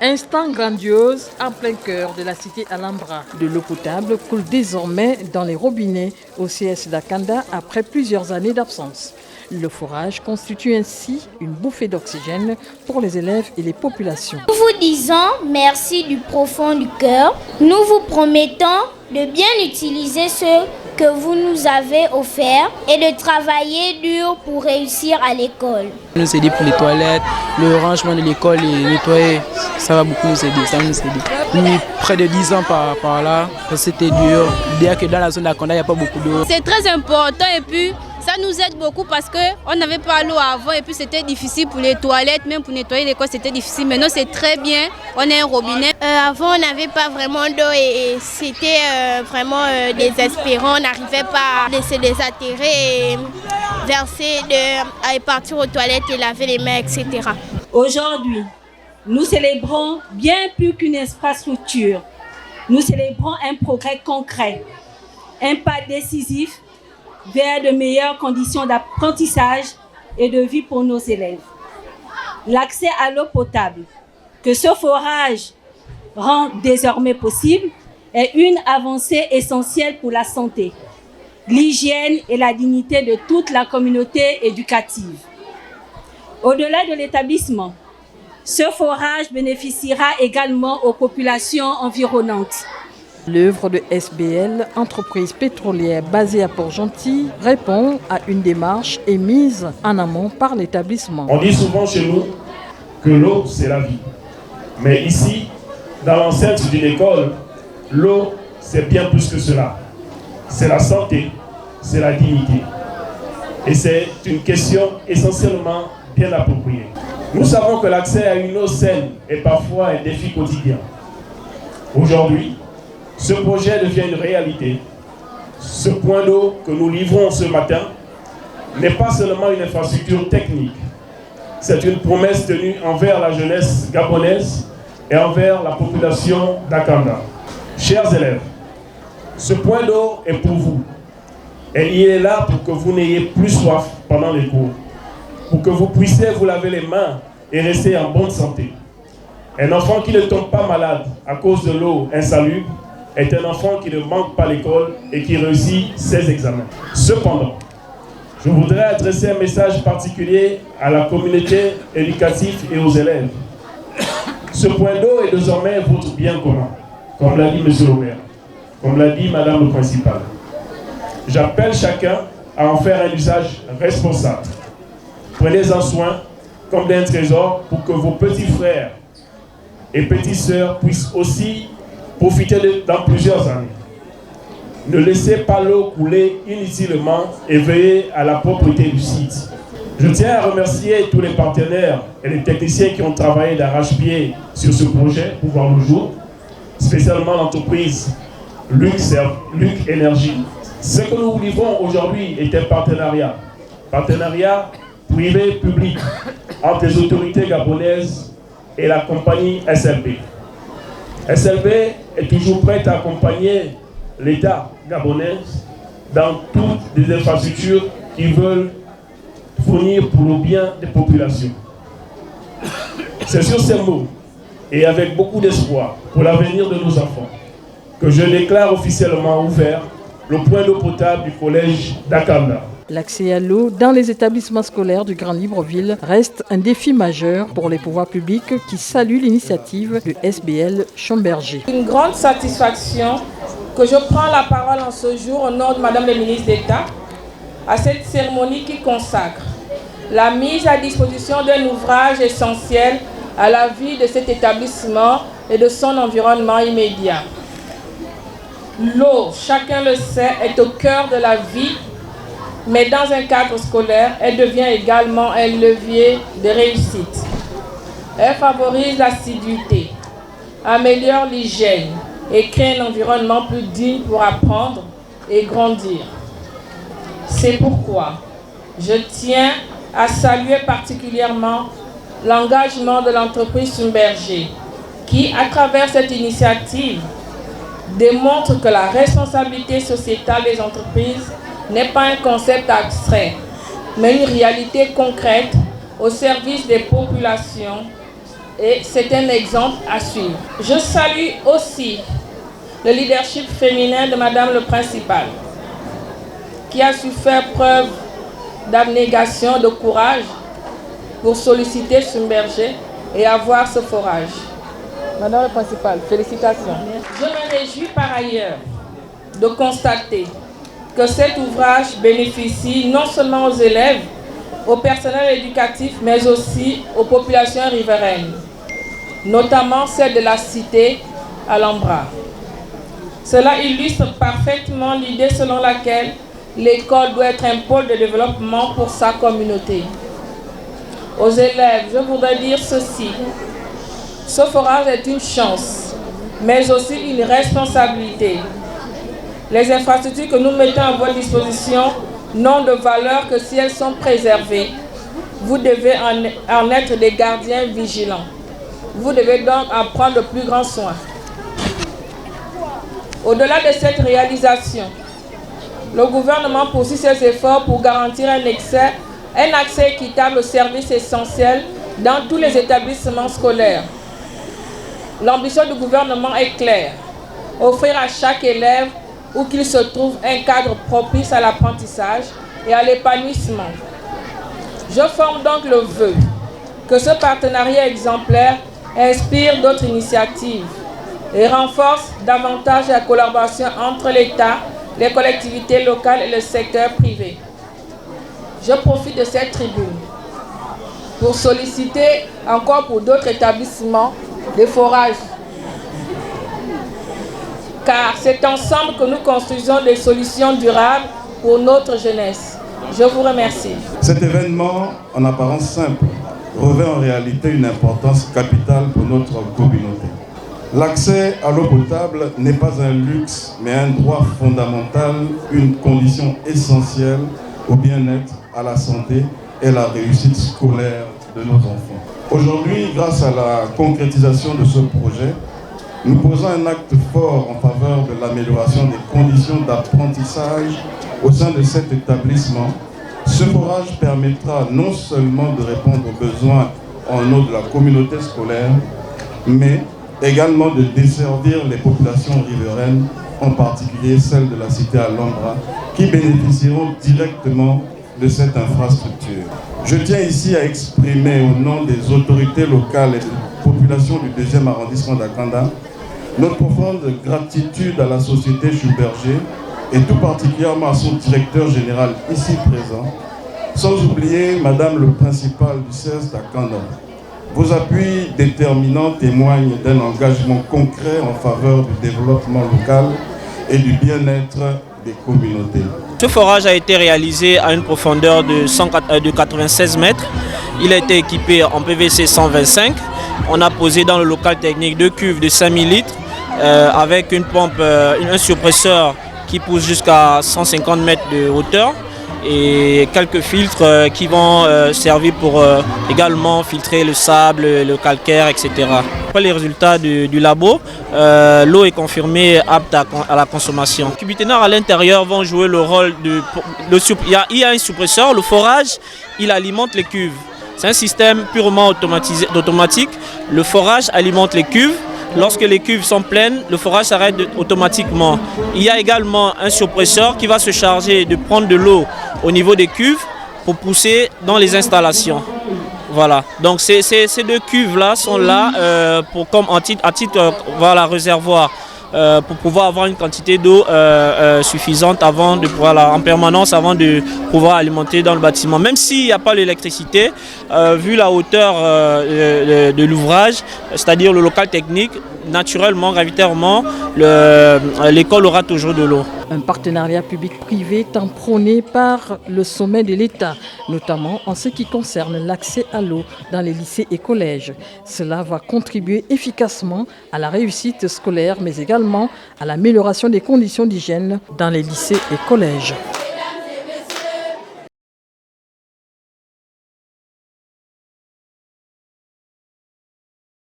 Instant grandiose en plein cœur de la cité Alhambra. De l'eau potable coule désormais dans les robinets au CS d'Akanda après plusieurs années d'absence. Le forage constitue ainsi une bouffée d'oxygène pour les élèves et les populations. Nous vous disons merci du profond du cœur. Nous vous promettons de bien utiliser ce que vous nous avez offert et de travailler dur pour réussir à l'école. Nous aider pour les toilettes, le rangement de l'école et nettoyer, ça va beaucoup nous aider, ça va nous aider. Mais près de 10 ans par là, c'était dur. Dire que dans la zone d'Akanda, il n'y a pas beaucoup d'eau. C'est très important et puis ça nous aide beaucoup parce qu'on n'avait pas l'eau avant et puis c'était difficile pour les toilettes, même pour nettoyer l'école c'était difficile. Maintenant c'est très bien, on a un robinet. Avant on n'avait pas vraiment d'eau et c'était vraiment désespérant, on n'arrivait pas à se désaltérer et verser, à partir aux toilettes et laver les mains, etc. Aujourd'hui, nous célébrons bien plus qu'une infrastructure. Nous célébrons un progrès concret, un pas décisif vers de meilleures conditions d'apprentissage et de vie pour nos élèves. L'accès à l'eau potable, que ce forage rend désormais possible, est une avancée essentielle pour la santé, l'hygiène et la dignité de toute la communauté éducative. Au-delà de l'établissement, ce forage bénéficiera également aux populations environnantes. L'œuvre de SBL, entreprise pétrolière basée à Port-Gentil, répond à une démarche émise en amont par l'établissement. On dit souvent chez nous que l'eau, c'est la vie. Mais ici, dans l'enceinte d'une école, l'eau, c'est bien plus que cela. C'est la santé, c'est la dignité. Et c'est une question essentiellement bien appropriée. Nous savons que l'accès à une eau saine est parfois un défi quotidien. Aujourd'hui, ce projet devient une réalité. Ce point d'eau que nous livrons ce matin n'est pas seulement une infrastructure technique. C'est une promesse tenue envers la jeunesse gabonaise et envers la population d'Akanda. Chers élèves, ce point d'eau est pour vous. Et il est là pour que vous n'ayez plus soif pendant les cours, pour que vous puissiez vous laver les mains et rester en bonne santé. Un enfant qui ne tombe pas malade à cause de l'eau insalubre est un enfant qui ne manque pas l'école et qui réussit ses examens. Cependant, je voudrais adresser un message particulier à la communauté éducative et aux élèves. Ce point d'eau est désormais votre bien commun, comme l'a dit M. le maire, comme l'a dit Madame le principal. J'appelle chacun à en faire un usage responsable. Prenez-en soin comme d'un trésor pour que vos petits frères et petites sœurs puissent aussi profiter dans plusieurs années. Ne laissez pas l'eau couler inutilement et veillez à la propreté du site. Je tiens à remercier tous les partenaires et les techniciens qui ont travaillé d'arrache-pied sur ce projet pour voir le jour, spécialement l'entreprise Luc Énergie. Ce que nous vous livrons aujourd'hui est un partenariat privé-public entre les autorités gabonaises et la compagnie SLB. SLB est toujours prête à accompagner l'État gabonais dans toutes les infrastructures qui veulent fournir pour le bien des populations. C'est sur ces mots et avec beaucoup d'espoir pour l'avenir de nos enfants que je déclare officiellement ouvert le point d'eau potable du collège d'Akanda. L'accès à l'eau dans les établissements scolaires du Grand Libreville reste un défi majeur pour les pouvoirs publics qui saluent l'initiative de SBL Schomberger. Une grande satisfaction que je prends la parole en ce jour au nom de Madame la ministre d'État à cette cérémonie qui consacre la mise à disposition d'un ouvrage essentiel à la vie de cet établissement et de son environnement immédiat. L'eau, chacun le sait, est au cœur de la vie, mais dans un cadre scolaire, elle devient également un levier de réussite. Elle favorise l'assiduité, améliore l'hygiène et crée un environnement plus digne pour apprendre et grandir. C'est pourquoi je tiens à saluer particulièrement l'engagement de l'entreprise Schomberger qui, à travers cette initiative, démontre que la responsabilité sociétale des entreprises n'est pas un concept abstrait, mais une réalité concrète au service des populations et c'est un exemple à suivre. Je salue aussi le leadership féminin de Madame le Principal, qui a su faire preuve d'abnégation, de courage pour solliciter Schlumberger et avoir ce forage. Madame le Principal, félicitations. Je me réjouis par ailleurs de constater que cet ouvrage bénéficie non seulement aux élèves, au personnel éducatif, mais aussi aux populations riveraines, notamment celles de la cité Alhambra. Cela illustre parfaitement l'idée selon laquelle l'école doit être un pôle de développement pour sa communauté. Aux élèves, je voudrais dire ceci. Ce forage est une chance, mais aussi une responsabilité. Les infrastructures que nous mettons à votre disposition n'ont de valeur que si elles sont préservées. Vous devez en être des gardiens vigilants. Vous devez donc en prendre le plus grand soin. Au-delà de cette réalisation, le gouvernement poursuit ses efforts pour garantir un accès équitable aux services essentiels dans tous les établissements scolaires. L'ambition du gouvernement est claire, offrir à chaque élève, où qu'il se trouve, un cadre propice à l'apprentissage et à l'épanouissement. Je forme donc le vœu que ce partenariat exemplaire inspire d'autres initiatives et renforce davantage la collaboration entre l'État, les collectivités locales et le secteur privé. Je profite de cette tribune pour solliciter encore pour d'autres établissements des forages, car c'est ensemble que nous construisons des solutions durables pour notre jeunesse. Je vous remercie. Cet événement, en apparence simple, revêt en réalité une importance capitale pour notre communauté. L'accès à l'eau potable n'est pas un luxe, mais un droit fondamental, une condition essentielle au bien-être, à la santé et la réussite scolaire de nos enfants. Aujourd'hui, grâce à la concrétisation de ce projet, nous posons un acte fort en faveur de l'amélioration des conditions d'apprentissage au sein de cet établissement. Ce forage permettra non seulement de répondre aux besoins en eau de la communauté scolaire, mais également de desservir les populations riveraines, en particulier celles de la cité Alhambra, qui bénéficieront directement de cette infrastructure. Je tiens ici à exprimer au nom des autorités locales et des populations du 2e arrondissement d'Akanda notre profonde gratitude à la société Schlumberger et tout particulièrement à son directeur général ici présent, sans oublier Madame le Principal du CS d'Akanda. Vos appuis déterminants témoignent d'un engagement concret en faveur du développement local et du bien-être des communautés. Ce forage a été réalisé à une profondeur de 96 mètres. Il a été équipé en PVC 125. On a posé dans le local technique 2 cuves de 5000 litres avec une pompe, un surpresseur qui pousse jusqu'à 150 mètres de hauteur et quelques filtres qui vont servir pour également filtrer le sable, le calcaire, etc. Après les résultats du labo, l'eau est confirmée apte à la consommation. Les cubiténaires à l'intérieur vont jouer le rôle de... Il y a un suppresseur, le forage, il alimente les cuves. C'est un système purement automatique. Le forage alimente les cuves. Lorsque les cuves sont pleines, le forage s'arrête automatiquement. Il y a également un surpresseur qui va se charger de prendre de l'eau au niveau des cuves pour pousser dans les installations. Voilà. Donc ces 2 cuves-là sont là comme à titre réservoir pour pouvoir avoir une quantité d'eau suffisante en permanence avant de pouvoir alimenter dans le bâtiment. Même s'il n'y a pas l'électricité, vu la hauteur de l'ouvrage, c'est-à-dire le local technique, naturellement, gravitairement, l'école aura toujours de l'eau. Un partenariat public-privé tant prôné par le sommet de l'État, notamment en ce qui concerne l'accès à l'eau dans les lycées et collèges. Cela va contribuer efficacement à la réussite scolaire, mais également à l'amélioration des conditions d'hygiène dans les lycées et collèges.